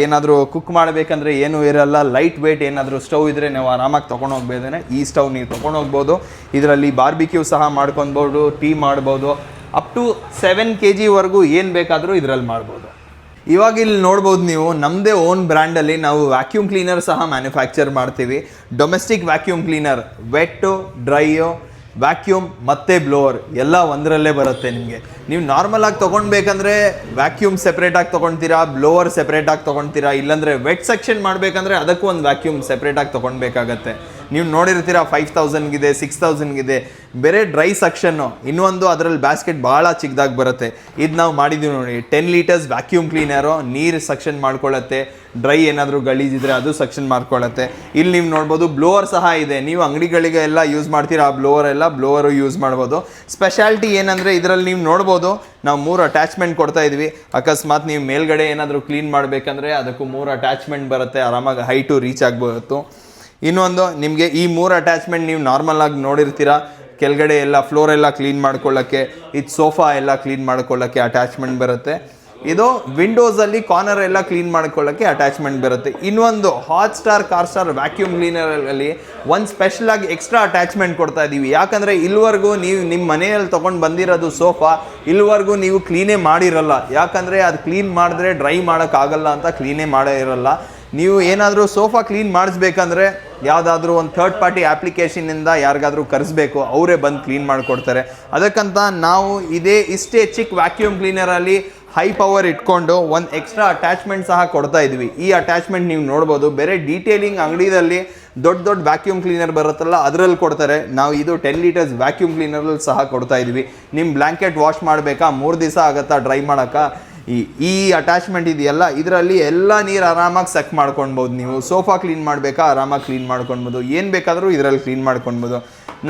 ಏನಾದರೂ ಕುಕ್ ಮಾಡಬೇಕಂದ್ರೆ ಏನೂ ಇರಲ್ಲ. ಲೈಟ್ ವೆಯ್ಟ್ ಏನಾದರೂ ಸ್ಟವ್ ಇದ್ದರೆ ನೀವು ಆರಾಮಾಗಿ ತೊಗೊಂಡು ಹೋಗ್ಬೇಕಂದ್ರೆ ಈ ಸ್ಟವ್ ನೀವು ತೊಗೊಂಡು ಹೋಗ್ಬೋದು. ಇದರಲ್ಲಿ ಬಾರ್ಬಿಕ್ಯೂ ಸಹ ಮಾಡ್ಕೊಬೋದು, ಟೀ ಮಾಡ್ಬೋದು. ಅಪ್ ಟು 7 kgವರೆಗೂ ಏನು ಬೇಕಾದರೂ ಇದರಲ್ಲಿ ಮಾಡ್ಬೋದು. ಇವಾಗ ಇಲ್ಲಿ ನೋಡ್ಬೋದು ನೀವು, ನಮ್ಮದೇ ಓನ್ ಬ್ರ್ಯಾಂಡಲ್ಲಿ ನಾವು ವ್ಯಾಕ್ಯೂಮ್ ಕ್ಲೀನರ್ ಸಹ ಮ್ಯಾನುಫ್ಯಾಕ್ಚರ್ ಮಾಡ್ತೀವಿ. ಡೊಮೆಸ್ಟಿಕ್ ವ್ಯಾಕ್ಯೂಮ್ ಕ್ಲೀನರ್, ವೆಟ್ಟು, ಡ್ರೈಯು, ವ್ಯಾಕ್ಯೂಮ್ ಮತ್ತು ಬ್ಲೋವರ್ ಎಲ್ಲ ಒಂದರಲ್ಲೇ ಬರುತ್ತೆ ನಿಮಗೆ. ನೀವು ನಾರ್ಮಲಾಗಿ ತೊಗೊಳ್ಬೇಕಂದ್ರೆ ವ್ಯಾಕ್ಯೂಮ್ ಸೆಪ್ರೇಟಾಗಿ ತೊಗೊಳ್ತೀರಾ, ಬ್ಲೋವರ್ ಸೆಪ್ರೇಟಾಗಿ ತೊಗೊಳ್ತೀರಾ. ಇಲ್ಲಾಂದರೆ ವೆಟ್ ಸೆಕ್ಷನ್ ಮಾಡಬೇಕಂದ್ರೆ ಅದಕ್ಕೂ ಒಂದು ವ್ಯಾಕ್ಯೂಮ್ ಸೆಪ್ರೇಟಾಗಿ ತೊಗೊಳ್ಬೇಕಾಗತ್ತೆ. ನೀವು ನೋಡಿರ್ತೀರ 5000ಗಿದೆ, 6000ಗಿದೆ. ಬೇರೆ ಡ್ರೈ ಸೆಕ್ಷನ್ನು ಇನ್ನೊಂದು, ಅದರಲ್ಲಿ ಬ್ಯಾಸ್ಕೆಟ್ ಭಾಳ ಚಿಕ್ಕದಾಗಿ ಬರುತ್ತೆ. ಇದು ನಾವು ಮಾಡಿದ್ದೀವಿ ನೋಡಿ. 10 ಲೀಟರ್ಸ್ ವ್ಯಾಕ್ಯೂಮ್ ಕ್ಲೀನರು ನೀರು ಸೆಕ್ಷನ್ ಮಾಡ್ಕೊಳ್ಳುತ್ತೆ. ಡ್ರೈ ಏನಾದರೂ ಗಲೀಜಿದ್ರೆ ಅದು ಸೆಕ್ಷನ್ ಮಾಡ್ಕೊಳ್ಳುತ್ತೆ. ಇಲ್ಲಿ ನೀವು ನೋಡ್ಬೋದು ಬ್ಲೋವರ್ ಸಹ ಇದೆ. ನೀವು ಅಂಗಡಿಗಳಿಗೆ ಎಲ್ಲ ಯೂಸ್ ಮಾಡ್ತೀರಾ ಆ ಬ್ಲೋವರು ಯೂಸ್ ಮಾಡ್ಬೋದು. ಸ್ಪೆಷಾಲಿಟಿ ಏನಂದರೆ ಇದರಲ್ಲಿ ನೀವು ನೋಡ್ಬೋದು, ನಾವು 3 ಅಟ್ಯಾಚ್ಮೆಂಟ್ ಕೊಡ್ತಾ ಇದ್ವಿ. ಅಕಸ್ಮಾತ್ ನೀವು ಮೇಲ್ಗಡೆ ಏನಾದರೂ ಕ್ಲೀನ್ ಮಾಡಬೇಕಂದ್ರೆ ಅದಕ್ಕೂ 3 ಅಟ್ಯಾಚ್ಮೆಂಟ್ ಬರುತ್ತೆ. ಆರಾಮಾಗಿ ಹೈಟು ರೀಚ್ ಆಗ್ಬೋದು. ಇನ್ನೊಂದು ನಿಮಗೆ ಈ 3 ಅಟ್ಯಾಚ್ಮೆಂಟ್ ನೀವು ನಾರ್ಮಲಾಗಿ ನೋಡಿರ್ತೀರಾ. ಕೆಳಗಡೆ ಎಲ್ಲ ಫ್ಲೋರ್ ಎಲ್ಲ ಕ್ಲೀನ್ ಮಾಡ್ಕೊಳ್ಳೋಕ್ಕೆ, ಇದು ಸೋಫಾ ಎಲ್ಲ ಕ್ಲೀನ್ ಮಾಡ್ಕೊಳ್ಳೋಕ್ಕೆ ಅಟ್ಯಾಚ್ಮೆಂಟ್ ಬರುತ್ತೆ. ಇದು ವಿಂಡೋಸಲ್ಲಿ ಕಾರ್ನರ್ ಎಲ್ಲ ಕ್ಲೀನ್ ಮಾಡ್ಕೊಳ್ಳೋಕ್ಕೆ ಅಟ್ಯಾಚ್ಮೆಂಟ್ ಬರುತ್ತೆ. ಇನ್ನೊಂದು Hot Star Car Star vacuum ಕ್ಲೀನರಲ್ಲಿ ಒಂದು ಸ್ಪೆಷಲ್ ಆಗಿ ಎಕ್ಸ್ಟ್ರಾ ಅಟ್ಯಾಚ್ಮೆಂಟ್ ಕೊಡ್ತಾ ಇದ್ದೀವಿ. ಯಾಕಂದರೆ ಇಲ್ಲಿವರೆಗೂ ನೀವು ನಿಮ್ಮ ಮನೆಯಲ್ಲಿ ತೊಗೊಂಡು ಬಂದಿರೋದು ಸೋಫಾ ಇಲ್ಲಿವರೆಗೂ ನೀವು ಕ್ಲೀನೇ ಮಾಡಿರಲ್ಲ. ಯಾಕಂದರೆ ಅದು ಕ್ಲೀನ್ ಮಾಡಿದ್ರೆ ಡ್ರೈ ಮಾಡೋಕ್ಕಾಗಲ್ಲ ಅಂತ ಕ್ಲೀನೇ ಮಾಡೇ ಇರಲ್ಲ. ನೀವು ಏನಾದರೂ ಸೋಫಾ ಕ್ಲೀನ್ ಮಾಡಿಸ್ಬೇಕಂದ್ರೆ ಯಾವುದಾದ್ರೂ ಒಂದು ಥರ್ಡ್ ಪಾರ್ಟಿ ಆ್ಯಪ್ಲಿಕೇಶನಿಂದ ಯಾರಿಗಾದ್ರೂ ಕರೆಸ್ಬೇಕು, ಅವರೇ ಬಂದು ಕ್ಲೀನ್ ಮಾಡಿಕೊಡ್ತಾರೆ. ಅದಕ್ಕಂತ ನಾವು ಇಷ್ಟೇ ಚಿಕ್ಕ ವ್ಯಾಕ್ಯೂಮ್ ಕ್ಲೀನರಲ್ಲಿ ಹೈ ಪವರ್ ಇಟ್ಕೊಂಡು ಒಂದು ಎಕ್ಸ್ಟ್ರಾ ಅಟ್ಯಾಚ್ಮೆಂಟ್ ಸಹ ಕೊಡ್ತಾ ಇದ್ವಿ. ಈ ಅಟ್ಯಾಚ್ಮೆಂಟ್ ನೀವು ನೋಡ್ಬೋದು. ಬೇರೆ ಡೀಟೇಲಿಂಗ್ ಅಂಗಡಿಯಲ್ಲಿ ದೊಡ್ಡ ವ್ಯಾಕ್ಯೂಮ್ ಕ್ಲೀನರ್ ಬರುತ್ತಲ್ಲ ಅದರಲ್ಲಿ ಕೊಡ್ತಾರೆ. ನಾವು ಇದು 10 ಲೀಟರ್ಸ್ ವ್ಯಾಕ್ಯೂಮ್ ಕ್ಲೀನರಲ್ಲಿ ಸಹ ಕೊಡ್ತಾ ಇದ್ವಿ. ನಿಮ್ಮ ಬ್ಲ್ಯಾಂಕೆಟ್ ವಾಶ್ ಮಾಡಬೇಕಾ, 3 ದಿವಸ ಆಗುತ್ತಾ ಡ್ರೈ ಮಾಡೋಕ್ಕೆ, ಈ ಅಟ್ಯಾಚ್ಮೆಂಟ್ ಇದೆಯಲ್ಲ ಇದರಲ್ಲಿ ಎಲ್ಲ ನೀರು ಆರಾಮಾಗಿ ಸಕ್ ಮಾಡ್ಕೊಳ್ಬೋದು. ನೀವು ಸೋಫಾ ಕ್ಲೀನ್ ಮಾಡಬೇಕಾ ಆರಾಮಾಗಿ ಕ್ಲೀನ್ ಮಾಡ್ಕೊಳ್ಬೋದು. ಏನು ಬೇಕಾದರೂ ಇದರಲ್ಲಿ ಕ್ಲೀನ್ ಮಾಡ್ಕೊಳ್ಬೋದು.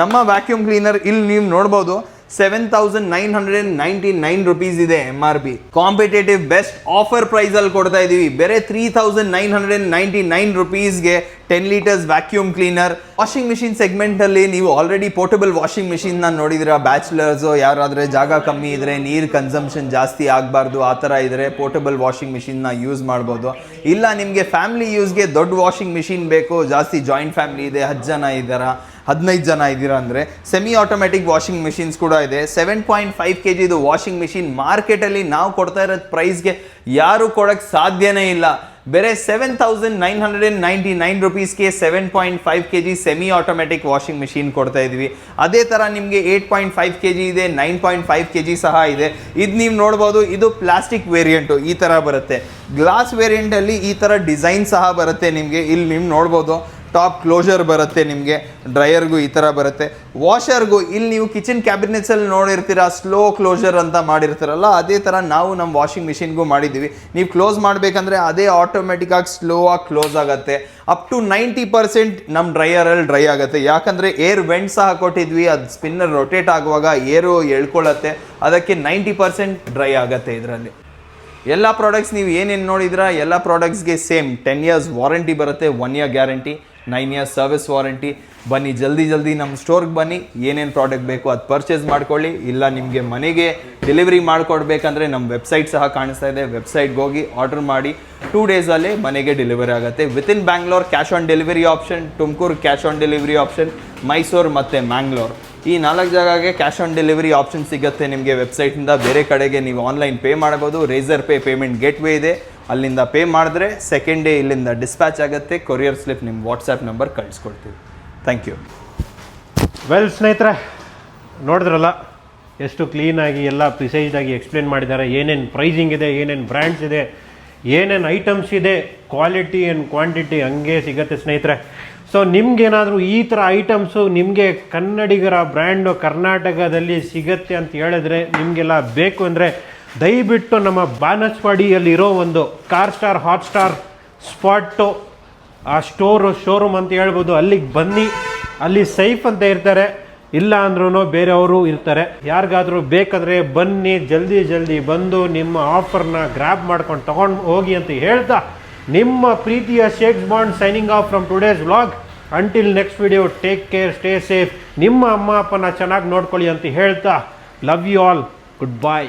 ನಮ್ಮ ವ್ಯಾಕ್ಯೂಮ್ ಕ್ಲೀನರ್ ಇಲ್ಲಿ ನೀವು ನೋಡ್ಬೋದು 7,999 rupees ಇದೆ MRP. ಕಾಂಪಿಟೇಟಿವ್ ಬೆಸ್ಟ್ ಆಫರ್ ಪ್ರೈಸಲ್ಲಿ ಕೊಡ್ತಾ ಇದ್ದೀವಿ. ಬೇರೆ 3,999 rupeesಗೆ 10 litres vacuum cleaner. Washing machine ಸೆಗ್ಮೆಂಟಲ್ಲಿ ನೀವು ಆಲ್ರೆಡಿ ಪೋರ್ಟಬಲ್ ವಾಷಿಂಗ್ ಮಿಷಿನ್ನ ನೋಡಿದಿರ. ಬ್ಯಾಚುಲರ್ಸು ಯಾರಾದರೆ ಜಾಗ ಕಮ್ಮಿ ಇದ್ದರೆ, ನೀರು ಕನ್ಸಂಪ್ಷನ್ ಜಾಸ್ತಿ ಆಗಬಾರ್ದು ಆ ಥರ ಇದ್ದರೆ ಪೋರ್ಟಬಲ್ ವಾಷಿಂಗ್ ಮಿಷಿನ್ನ ಯೂಸ್ ಮಾಡ್ಬೋದು. ಇಲ್ಲ ನಿಮಗೆ ಫ್ಯಾಮಿಲಿ ಯೂಸ್ಗೆ ದೊಡ್ಡ ವಾಷಿಂಗ್ ಮಿಷಿನ್ ಬೇಕು, ಜಾಸ್ತಿ ಜಾಯಿಂಟ್ ಫ್ಯಾಮಿಲಿ ಇದೆ, 10 ಜನ ಇದ್ದಾರಾ, 15 ಜನ ಇದ್ದೀರಾ ಅಂದರೆ ಸೆಮಿ ಆಟೋಮೆಟಿಕ್ ವಾಷಿಂಗ್ ಮಿಷಿನ್ಸ್ ಕೂಡ ಇದೆ. 7.5 kg ವಾಷಿಂಗ್ ಮಿಷಿನ್ ಮಾರ್ಕೆಟಲ್ಲಿ ನಾವು ಕೊಡ್ತಾ ಇರೋದು ಪ್ರೈಸ್ಗೆ ಯಾರು ಕೊಡೋಕ್ಕೆ ಸಾಧ್ಯನೇ ಇಲ್ಲ. ಬೇರೆ 7,999 rupeesಗೆ 7.5 kg semi automatic washing machine ಕೊಡ್ತಾ ಇದ್ವಿ. ಅದೇ ಥರ ನಿಮಗೆ 8.5 kg ಇದೆ, 9.5 kg ಸಹ ಇದೆ. ಇದು ನೀವು ನೋಡ್ಬೋದು. ಇದು ಪ್ಲಾಸ್ಟಿಕ್ ವೇರಿಯಂಟು ಈ ಥರ ಬರುತ್ತೆ. ಗ್ಲಾಸ್ ವೇರಿಯಂಟಲ್ಲಿ ಈ ಥರ ಡಿಸೈನ್ ಸಹ ಬರುತ್ತೆ ನಿಮಗೆ. ಇಲ್ಲಿ ನೀವು ನೋಡ್ಬೋದು ಟಾಪ್ ಕ್ಲೋಜರ್ ಬರುತ್ತೆ ನಿಮಗೆ. ಡ್ರೈಯರ್ಗೂ ಈ ಥರ ಬರುತ್ತೆ. ವಾಷರ್ಗೂ ಇಲ್ಲಿ ನೀವು ಕಿಚನ್ ಕ್ಯಾಬಿನೆಟ್ಸಲ್ಲಿ ನೋಡಿರ್ತೀರ ಸ್ಲೋ ಕ್ಲೋಜರ್ ಅಂತ ಮಾಡಿರ್ತೀರಲ್ಲ, ಅದೇ ಥರ ನಾವು ನಮ್ಮ ವಾಷಿಂಗ್ ಮಿಷಿನ್ಗೂ ಮಾಡಿದ್ದೀವಿ. ನೀವು ಕ್ಲೋಸ್ ಮಾಡಬೇಕಂದ್ರೆ ಅದೇ ಆಟೋಮೆಟಿಕ್ಕಾಗಿ ಸ್ಲೋ ಆಗಿ ಕ್ಲೋಸ್ ಆಗುತ್ತೆ. ಅಪ್ ಟು 90% ನಮ್ಮ ಡ್ರೈಯರಲ್ಲಿ ಡ್ರೈ ಆಗುತ್ತೆ. ಯಾಕಂದರೆ ಏರ್ ವೆಂಟ್ ಸಹ ಕೊಟ್ಟಿದ್ವಿ. ಅದು ಸ್ಪಿನ್ನರ್ ರೊಟೇಟ್ ಆಗುವಾಗ ಏರು ಎಳ್ಕೊಳ್ಳುತ್ತೆ. ಅದಕ್ಕೆ 90% ಡ್ರೈ ಆಗುತ್ತೆ ಇದರಲ್ಲಿ. ಎಲ್ಲ ಪ್ರಾಡಕ್ಟ್ಸ್ ನೀವು ಏನೇನು ನೋಡಿದ್ರ ಎಲ್ಲ ಪ್ರಾಡಕ್ಟ್ಸ್ಗೆ ಸೇಮ್ 10 years ವಾರಂಟಿ ಬರುತ್ತೆ, 1 year guarantee, 9 years service warranty. ಬನ್ನಿ ಜಲ್ದಿ ನಮ್ಮ ಸ್ಟೋರ್ಗೆ ಬನ್ನಿ. ಏನೇನು ಪ್ರಾಡಕ್ಟ್ ಬೇಕು ಅದು ಪರ್ಚೇಸ್ ಮಾಡ್ಕೊಳ್ಳಿ. ಇಲ್ಲ ನಿಮಗೆ ಮನೆಗೆ ಡೆಲಿವರಿ ಮಾಡಿಕೊಡ್ಬೇಕಂದ್ರೆ ನಮ್ಮ ವೆಬ್ಸೈಟ್ ಸಹ ಕಾಣಿಸ್ತಾ ಇದೆ. ವೆಬ್ಸೈಟ್ಗೆ ಹೋಗಿ ಆರ್ಡರ್ ಮಾಡಿ 2 daysಲ್ಲೇ ಮನೆಗೆ ಡೆಲಿವರಿ ಆಗುತ್ತೆ. Within Bangalore cash on delivery option, Tumakuru cash on delivery option, Mysuru ಮತ್ತು ಮ್ಯಾಂಗ್ಳೂರ್ ಈ 4 ಜಾಗಕ್ಕೆ ಕ್ಯಾಶ್ ಆನ್ ಡೆಲಿವರಿ ಆಪ್ಷನ್ ಸಿಗುತ್ತೆ ನಿಮಗೆ ವೆಬ್ಸೈಟಿಂದ. ಬೇರೆ ಕಡೆಗೆ ನೀವು ಆನ್ಲೈನ್ ಪೇ ಮಾಡ್ಬೋದು. ರೇಸರ್ ಪೇ ಪೇಮೆಂಟ್ ಗೇಟ್ವೇ ಇದೆ, ಅಲ್ಲಿಂದ ಪೇ ಮಾಡಿದ್ರೆ ಸೆಕೆಂಡ್ ಡೇ ಇಲ್ಲಿಂದ ಡಿಸ್ಪ್ಯಾಚ್ ಆಗುತ್ತೆ. ಕೊರಿಯರ್ ಸ್ಲಿಪ್ ನಿಮ್ಮ ವಾಟ್ಸಪ್ ನಂಬರ್ ಕಳಿಸ್ಕೊಡ್ತೀವಿ. Thank you. ವೆಲ್ ಸ್ನೇಹಿತರೆ, ನೋಡಿದ್ರಲ್ಲ ಎಷ್ಟು ಕ್ಲೀನಾಗಿ ಎಲ್ಲ ಪ್ರಿಸೈಸ್ಡಾಗಿ ಎಕ್ಸ್ಪ್ಲೇನ್ ಮಾಡಿದ್ದಾರೆ. ಏನೇನು ಪ್ರೈಸಿಂಗ್ ಇದೆ, ಏನೇನು ಬ್ರ್ಯಾಂಡ್ಸ್ ಇದೆ, ಏನೇನು ಐಟಮ್ಸ್ ಇದೆ, ಕ್ವಾಲಿಟಿ ಆ್ಯಂಡ್ ಕ್ವಾಂಟಿಟಿ ಹಂಗೆ ಸಿಗುತ್ತೆ ಸ್ನೇಹಿತರೆ. ಸೊ ನಿಮ್ಗೇನಾದರೂ ಈ ಥರ ಐಟಮ್ಸು ನಿಮಗೆ ಕನ್ನಡಿಗರ ಬ್ರ್ಯಾಂಡು ಕರ್ನಾಟಕದಲ್ಲಿ ಸಿಗುತ್ತೆ ಅಂತ ಹೇಳಿದ್ರೆ, ನಿಮಗೆಲ್ಲ ಬೇಕು ಅಂದರೆ ದಯವಿಟ್ಟು ನಮ್ಮ ಬಾನಸವಾಡಿಯಲ್ಲಿರೋ ಒಂದು car star hot star spot ಆ ಶೋರೂಮ್ ಅಂತ ಹೇಳ್ಬೋದು, ಅಲ್ಲಿಗೆ ಬನ್ನಿ. ಅಲ್ಲಿ ಸೈಫ್ ಅಂತ ಇರ್ತಾರೆ, ಇಲ್ಲ ಅಂದ್ರೂ ಬೇರೆಯವರು ಇರ್ತಾರೆ. ಯಾರಿಗಾದರೂ ಬೇಕಾದರೆ ಬನ್ನಿ, ಜಲ್ದಿ ಬಂದು ನಿಮ್ಮ ಆಫರ್ನ ಗ್ರ್ಯಾಬ್ ಮಾಡ್ಕೊಂಡು ತೊಗೊಂಡು ಹೋಗಿ ಅಂತ ಹೇಳ್ತಾ, ನಿಮ್ಮ ಪ್ರೀತಿಯ Shakes Bond signing off from today's vlog. Until next video, take care, stay safe. ನಿಮ್ಮ ಅಮ್ಮ ಅಪ್ಪನ ಚೆನ್ನಾಗಿ ನೋಡ್ಕೊಳ್ಳಿ ಅಂತ ಹೇಳ್ತಾ, love you all, good bye.